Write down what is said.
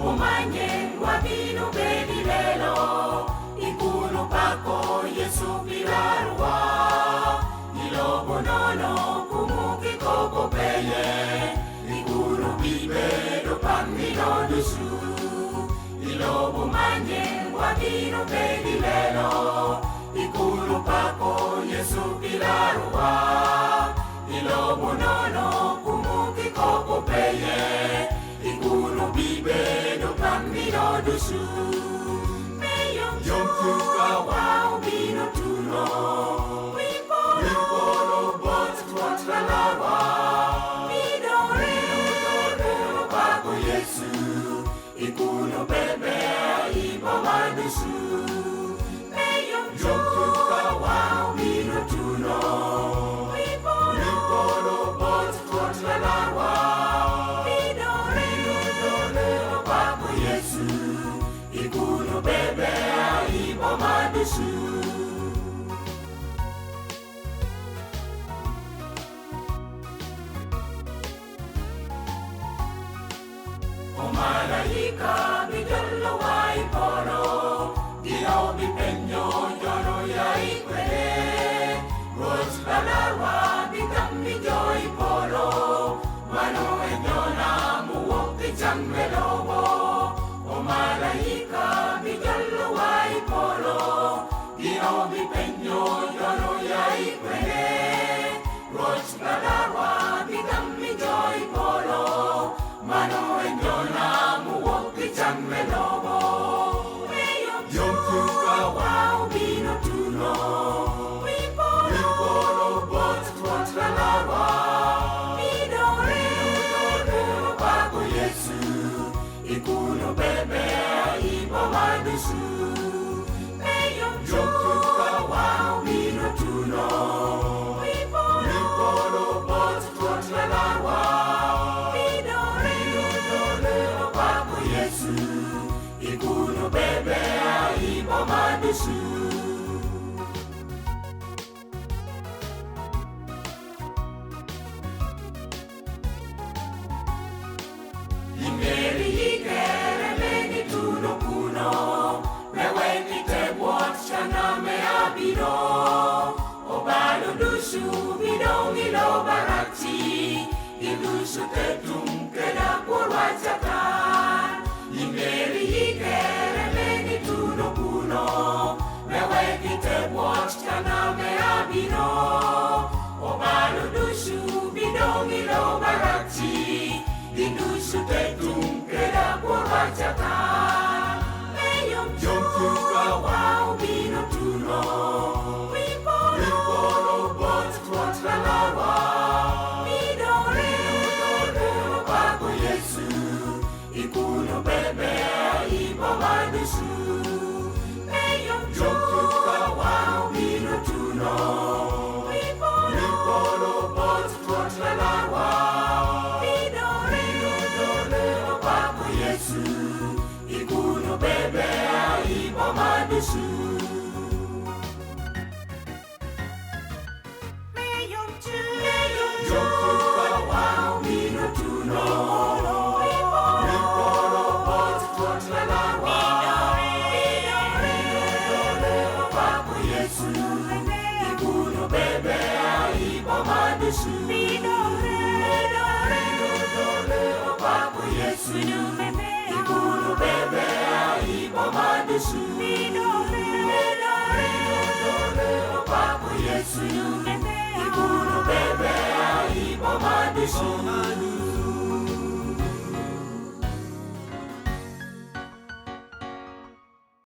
Umanye wabino bedi lelo Ikuno pako Yesu pilarwa Ilobo nono kumuki koko peye Ikuno bibe do pangino dusu Ilobo manye wabino bedi lelo Ikuno pako Yesu pilarwa Ilobo nono kumuki koko peye Ikuno bibe do pangino dusu Yom tuka wao bino tuno Wipolo bot tuat lalawa Midore Bago Yesu Ikuno bebe ibo madusu Yom tuka wao bino tuno Wipolo bot tuat lalawa Bago Yesu Ikuno bebe ibo madusu O malaika bidolo wai poro Dio bipenyo joro yai kwele Roj balarwa bidambi joy poro Mano enyona muwokti jangmelowo O malaika bidolo wai poro Dio bipenyo joro yai kwele Roj balarwa bidambi joy poro Mano enyona muwokti jangmelowo Yom tuka wao bino tuno Wipolo bot tuat lalawa Midore Bago Yesu Ikuno bebe ibo madusu Yom tuka wao bino tuno Wipolo bot tuat lalawa Midore Bago Yesu Ikuno bebe ibo madusu Imeri hikere meni tuno kuno Meweni te watchana me abino Obalo dusu bidongi lo barati Indusu te tunkeda por wajatan Imeri hikere meni tuno kuno Meweni te watchana me abino Obalo dusu bidongi lo barati Indusu te tunkeda por wajatan Yom tuka wao bino tuno Wipolo bot tuat lalawa Midore Bago Yesu Ikuno bebe ibo madusu Yom tuka wao bino tuno Wipolo bot tuat lalawa Bago Yesu Ikuno bebe ibo madusu Yom tuka wao bino tuno Wipolo bot tuat lalawa Bago Yesu Ikuno bebe ibo madusu Bago Yesu Ikuno bebe ibo madusu Bago Yesu Ikuno bebe ibo madusu